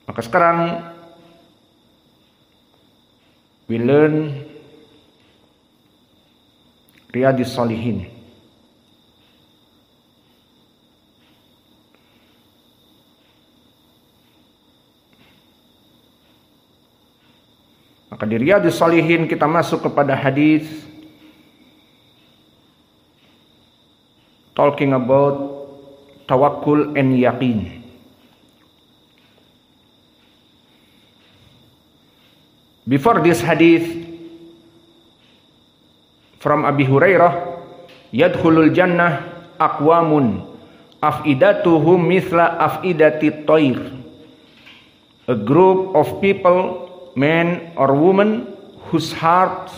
Maka sekarang we learn Riyadhis Shalihin. Maka di Riyadhis Shalihin kita masuk kepada hadis talking about tawakkul and yaqin. Before this hadith from Abi Hurairah, yadkhulul jannah aqwamun afidatuhum mithla afidati tayr. A group of people, men or women, whose hearts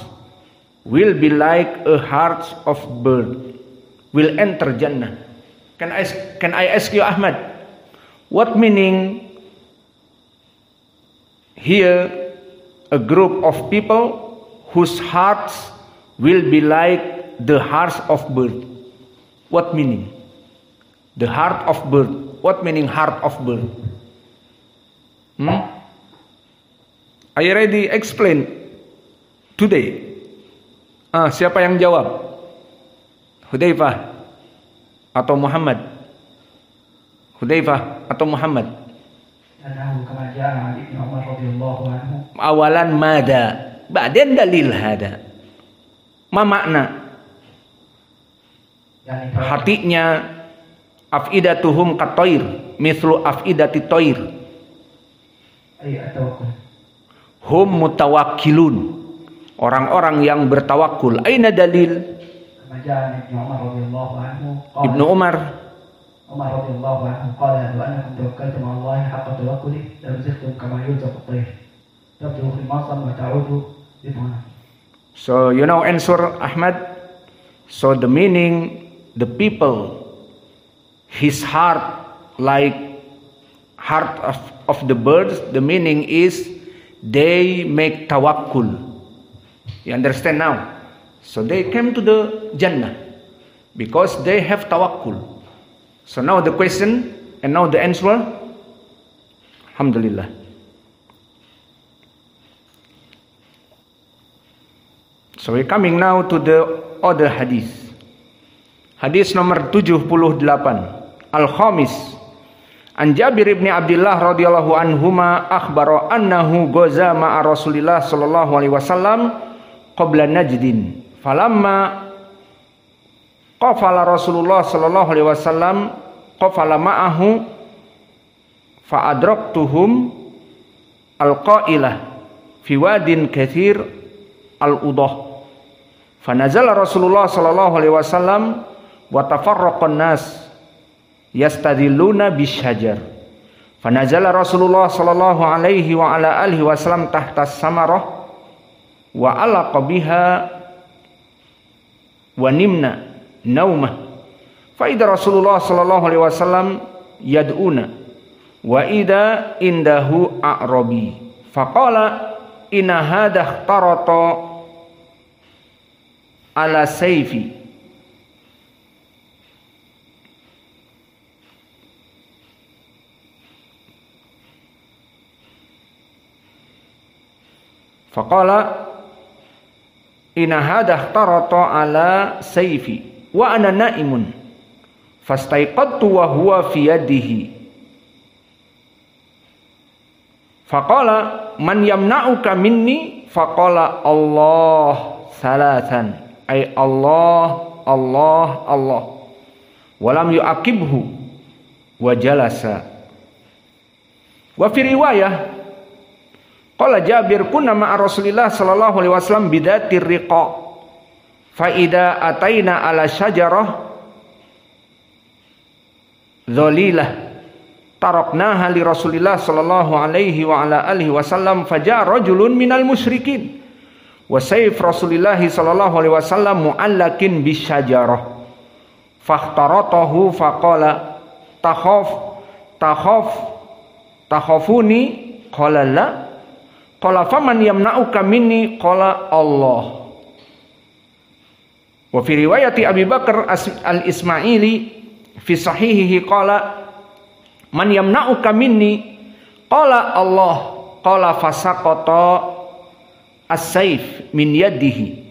will be like a heart of bird, will enter Jannah. Can I ask you, Ahmad, what meaning here? A group of people whose hearts will be like the hearts of bird. What meaning? The heart of bird. What meaning heart of bird? I already explained today. Siapa yang jawab? Hudzaifah atau Muhammad? Hudzaifah atau Muhammad? Awalan mada, ba'dan dalil hada. Ma makna? Hatinya afidatuhum katoir, mithlu afidati toir. Hum mutawakkilun, orang-orang yang bertawakul. Aina dalil? Ibnu Umar radhiyallahu anhu qala wa annakum tawakkaltum 'ala Allahi haqqa tawakkuli la tuzigtum kama yuzaqu at-tayr tabdu fi masam wa ta'udu biduna. So you know answer Ahmad. So the meaning, the people, his heart like heart of the birds, the meaning is they make tawakkul. You understand now? So they came to the Jannah because they have tawakkul. So now the question and now the answer. Alhamdulillah. So we're coming now to the other hadith. Hadis nomor 78. Al-Khamis. An Jabir ibn Abdullah radhiyallahu anhuma akhbara annahu ghaza ma'a Rasulillah sallallahu alaihi wasallam qabla Najdin. Falamma qafala Rasulullah sallallahu alaihi wasallam qafala ma'ahu fa adraktuhum alqailah fi wadin kathir al-udah. Fa nazala Rasulullah sallallahu alaihi wasallam wa tafarraqan nas yastadilluna bisyajar. Fa nazala Rasulullah sallallahu alaihi wa ala alihi wasallam tahta samarah wa alaqa biha wa nimna naumah. Fa idza Rasulullah sallallahu alaihi wasallam yad'una wa idza indahu a'rabi faqala inna hadha tarata ala sayfi faqala inna hadha tarata ala sayfi wa ana naimun fastaiqadtu wa huwa fi yadihi faqala man yamna'uka minni faqala Allah salatan ay Allah Allah Allah walam yu'aqibhu wa jalasa. Wa fi riwayah qala Jabir kunna ma'a Rasulillah sallallahu alaihi wasallam bidatir riqa fa idza ataina ala syajarah dhalilah taraknaha li Rasulillah sallallahu alaihi wa ala alihi wasallam faja'a rajulun minal musyrikin wa sayf Rasulillah sallallahu alaihi wasallam mu'allakin bisyajarah fakhtaratahu faqala takhafuni qala la qala faman yamna'uka minni qala Allah. Wa fi riwayati Abi Bakar al-Ismaili fi sahihihi qala man yamna'uka minni Qala Allah, qala fasaqata as-saif min yadihi.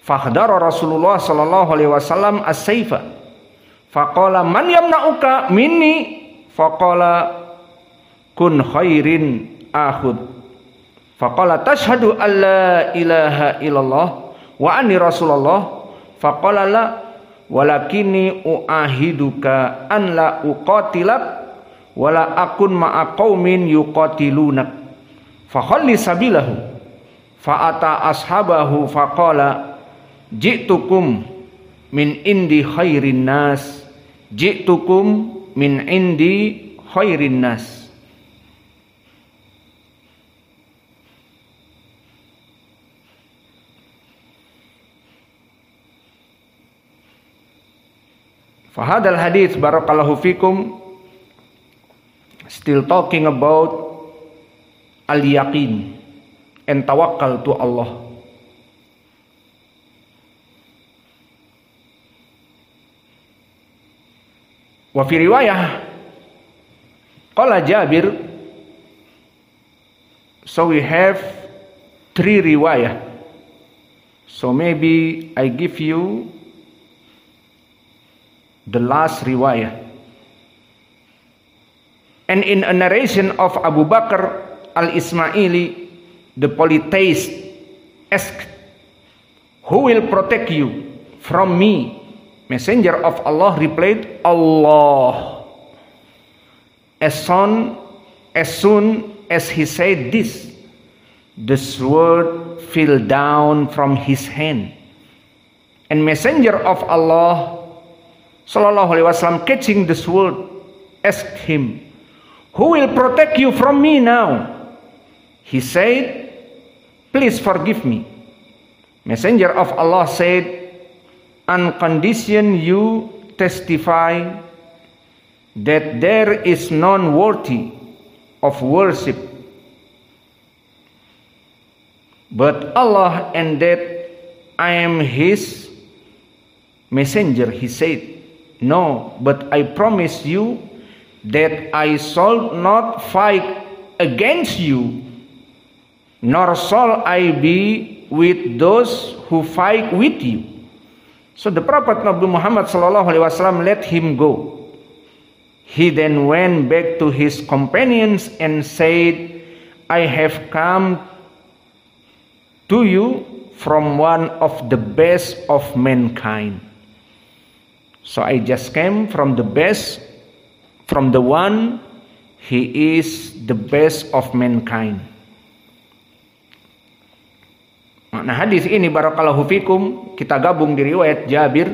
Fahdara Rasulullah sallallahu alaihi wasallam as-saifa. Faqala man yamna'uka minni? Faqala kun khairin akhud. Faqala tashhadu an la ilaha illallah wa anni Rasulullah. Faqala la walakinni uahiduka an la uqatilak wala akun ma'a qaumin yuqatilunak. Fakhalli sabilahu. Fa'ata ashabahu faqala ji'tukum min indi khairin nas. Ji'tukum min indi khairin nas. Fahadal hadith barakallahu fikum still talking about al-yaqin and tawakkal to Allah. Wa fi riwayah qala Jabir, so we have 3 riwayah. So maybe I give you the last riwayah. And in a narration of Abu Bakr al-Ismaili, the polytheist asked, who will protect you from me? Messenger of Allah replied, Allah. As soon as he said this, the sword fell down from his hand. And Messenger of Allah sallallahu alaihi wasallam, catching the sword, asked him, who will protect you from me now? He said, please forgive me. Messenger of Allah said, on condition you testify that there is none worthy of worship but Allah, and that I am his messenger. He said, no, but I promise you that I shall not fight against you, nor shall I be with those who fight with you. So the Prophet Nabi Muhammad sallallahu alaihi wasallam let him go. He then went back to his companions and said, I have come to you from one of the best of mankind. So I just came from the best, from the one, he is the best of mankind. Nah, hadis ini barakallahu fikum kita gabung di riwayat Jabir,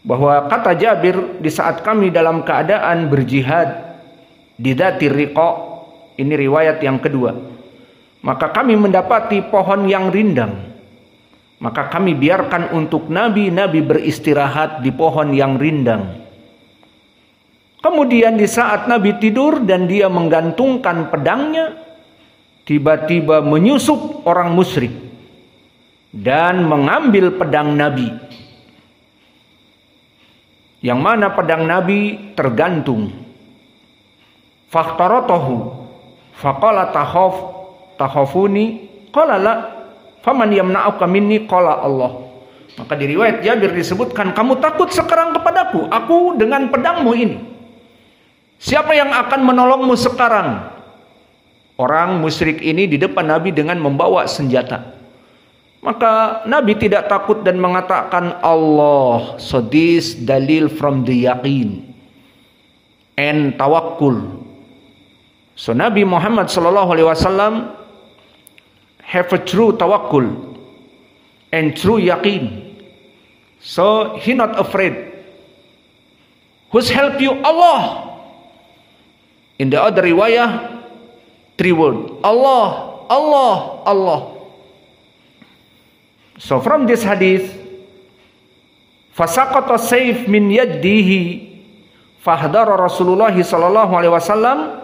bahwa kata Jabir, di saat kami dalam keadaan berjihad di Dhatir Riqa, ini riwayat yang kedua, maka kami mendapati pohon yang rindang, maka kami biarkan untuk Nabi beristirahat di pohon yang rindang. Kemudian di saat Nabi tidur dan dia menggantungkan pedangnya, tiba-tiba menyusup orang musyrik dan mengambil pedang Nabi, yang mana pedang Nabi tergantung. Fakhtaratahu faqala takhafuni qala la faman yamna'uka minni qala Allah. Maka di riwayat Jabir disebutkan, kamu takut sekarang kepadaku, aku dengan pedangmu ini. Siapa yang akan menolongmu sekarang? Orang musyrik ini di depan Nabi dengan membawa senjata. Maka Nabi tidak takut dan mengatakan Allah. So this dalil from the yaqin and tawakkul. So Nabi Muhammad sallallahu alaihi wasallam have a true tawakkul and true yaqin. So he not afraid. Who's help you? Allah. In the other riwayah, 3 words, Allah, Allah, Allah. So from this hadith, fasaqata sayf min yadihi, fahdara Rasulullah sallallahu alaihi wasallam,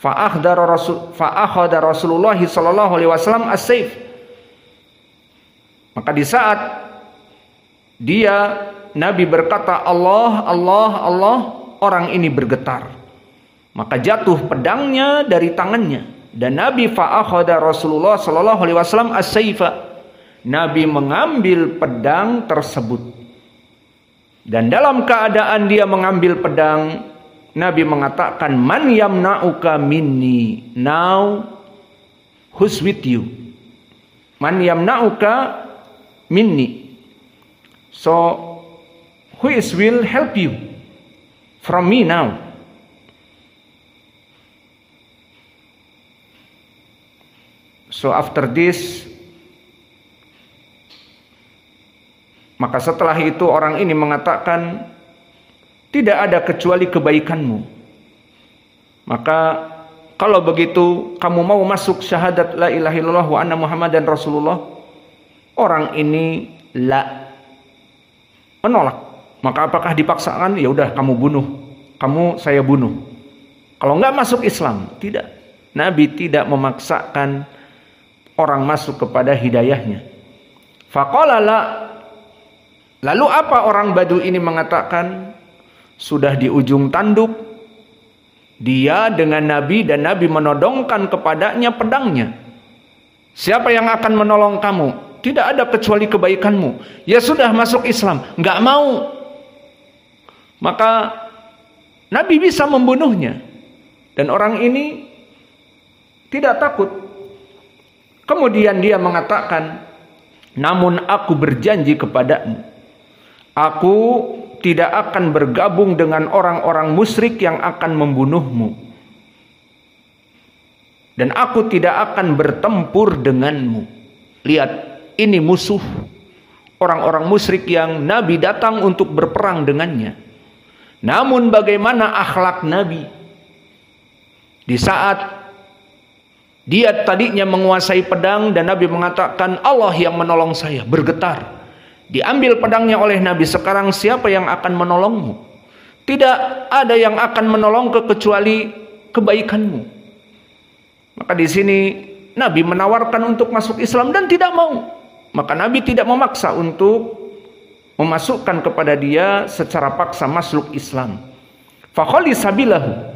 fa'akhadha Rasulullah sallallahu alaihi wasallam as-sayf. Maka di saat dia Nabi berkata Allah, Allah, Allah, orang ini bergetar. Maka jatuh pedangnya dari tangannya. Dan Nabi fa'akhadha Rasulullah sallallahu alaihi wasallam as-sayfa. Nabi mengambil pedang tersebut. Dan dalam keadaan dia mengambil pedang, Nabi mengatakan, "Man yamna'uka minni?" Now, who's with you? Man yamna'uka minni. So, who will help you from me now? So after this, maka setelah itu orang ini mengatakan, tidak ada kecuali kebaikanmu. Maka kalau begitu kamu mau masuk syahadat la ilaha illallah wa anna muhammadan rasulullah, orang ini menolak. Maka apakah dipaksakan? Ya udah kamu bunuh, saya bunuh. Kalau enggak masuk Islam, tidak. Nabi tidak memaksakan orang masuk kepada hidayahnya. Faqala la. Lalu apa orang Badu ini mengatakan? Sudah di ujung tanduk, dia dengan Nabi dan Nabi menodongkan kepadanya pedangnya. Siapa yang akan menolong kamu? Tidak ada kecuali kebaikanmu. Ya sudah masuk Islam, nggak mau. Maka Nabi bisa membunuhnya. Dan orang ini tidak takut. Kemudian dia mengatakan, namun aku berjanji kepadamu, aku tidak akan bergabung dengan orang-orang musyrik yang akan membunuhmu. Dan aku tidak akan bertempur denganmu. Lihat, ini musuh orang-orang musyrik yang Nabi datang untuk berperang dengannya. Namun bagaimana akhlak Nabi? Di saat dia tadinya menguasai pedang dan Nabi mengatakan, Allah yang menolong saya, bergetar. Diambil pedangnya oleh Nabi. Sekarang siapa yang akan menolongmu? Tidak ada yang akan menolong kecuali kebaikanmu. Maka di sini Nabi menawarkan untuk masuk Islam dan tidak mau. Maka Nabi tidak memaksa untuk memasukkan kepada dia secara paksa masuk Islam. Fakhali sabilahu.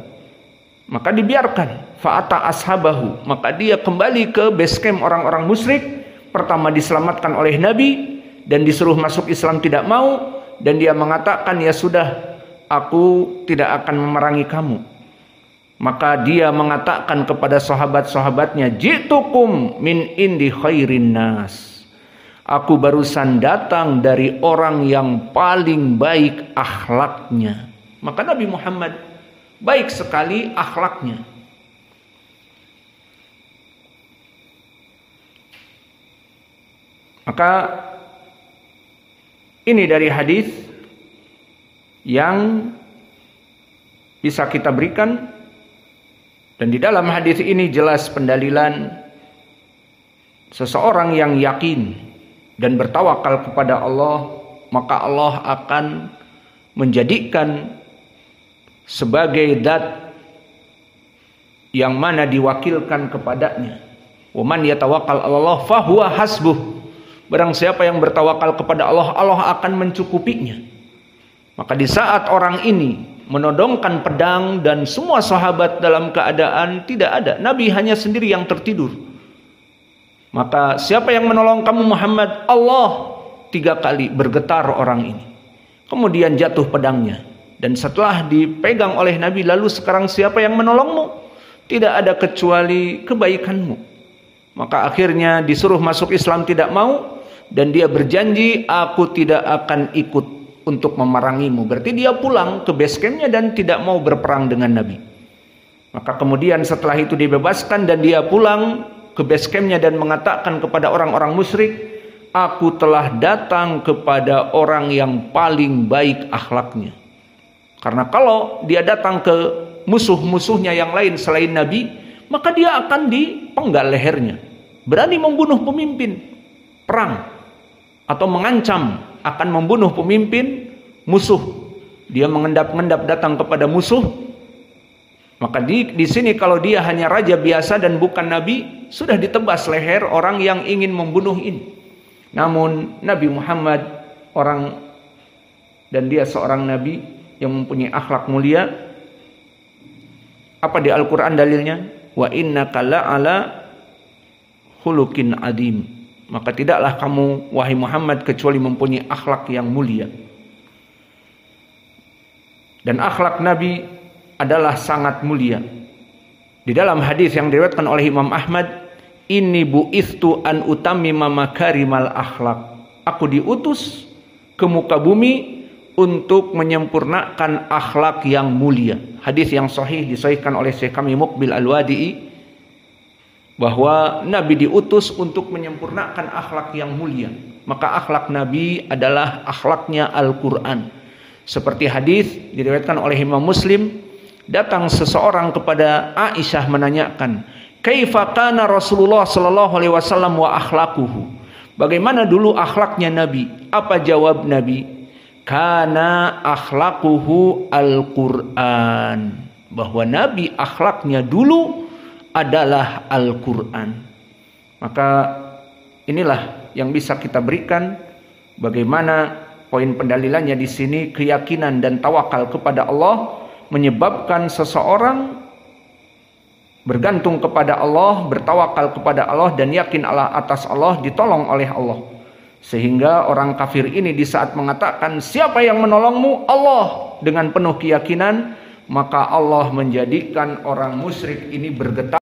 Maka dibiarkan. Fa'ata ashabahu. Maka dia kembali ke base camp orang-orang musyrik. Pertama diselamatkan oleh Nabi. Dan disuruh masuk Islam tidak mau. Dan dia mengatakan, ya sudah, aku tidak akan memerangi kamu. Maka dia mengatakan kepada sahabat-sahabatnya, Jitukum min indi khairin nas. Aku barusan datang dari orang yang paling baik akhlaknya. Maka Nabi Muhammad baik sekali akhlaknya. Maka ini dari hadis yang bisa kita berikan, dan di dalam hadis ini jelas pendalilan seseorang yang yakin dan bertawakal kepada Allah, maka Allah akan menjadikan sebagai zat yang mana diwakilkan kepadanya. Wa man yatawakkal 'alallah fahuwa hasbuh. Barang siapa yang bertawakal kepada Allah, Allah akan mencukupinya. Maka di saat orang ini menodongkan pedang dan semua sahabat dalam keadaan tidak ada, Nabi hanya sendiri yang tertidur. Maka siapa yang menolong kamu Muhammad? Allah. 3 kali bergetar orang ini. Kemudian jatuh pedangnya. Dan setelah dipegang oleh Nabi, lalu sekarang siapa yang menolongmu? Tidak ada kecuali kebaikanmu. Maka akhirnya disuruh masuk Islam tidak mau. Dan dia berjanji, aku tidak akan ikut untuk memerangimu. Berarti dia pulang ke base campnya dan tidak mau berperang dengan Nabi. Maka kemudian setelah itu dibebaskan dan dia pulang ke base campnya dan mengatakan kepada orang-orang musyrik, aku telah datang kepada orang yang paling baik akhlaknya. Karena kalau dia datang ke musuh-musuhnya yang lain selain Nabi, maka dia akan dipenggal lehernya. Berani membunuh pemimpin perang atau mengancam akan membunuh pemimpin musuh. Dia mengendap-endap datang kepada musuh. Maka di sini kalau dia hanya raja biasa dan bukan nabi, sudah ditebas leher orang yang ingin membunuh ini. Namun Nabi Muhammad orang dan dia seorang nabi yang mempunyai akhlak mulia, Apa di Al-Quran dalilnya? Wa innaka la'ala khuluqin adim. Maka tidaklah kamu wahai Muhammad kecuali mempunyai akhlak yang mulia. Dan akhlak Nabi adalah sangat mulia. Di dalam hadis yang diriwayatkan oleh Imam Ahmad, inni bu'istu an utammima makarimal akhlak. Aku diutus ke muka bumi untuk menyempurnakan akhlak yang mulia. Hadis yang sahih disahihkan oleh Syekh kami Muqbil Al-Wadi'i, bahwa Nabi diutus untuk menyempurnakan akhlak yang mulia. Maka akhlak Nabi adalah akhlaknya Al-Quran. Seperti hadis diriwayatkan oleh Imam Muslim, datang seseorang kepada Aisyah menanyakan, kaifa kana Rasulullah sallallahu alaihi wasallam wa akhlaquhu? Bagaimana dulu akhlaknya Nabi? Apa jawab Nabi? Kana akhlaquhu Al-Quran. Bahwa Nabi akhlaknya dulu adalah Al-Quran. Maka inilah yang bisa kita berikan. Bagaimana poin pendalilannya di sini, keyakinan dan tawakal kepada Allah menyebabkan seseorang bergantung kepada Allah, bertawakal kepada Allah, dan yakin atas Allah, ditolong oleh Allah. Sehingga orang kafir ini di saat mengatakan siapa yang menolongmu? Allah, dengan penuh keyakinan, maka Allah menjadikan orang musyrik ini bergetar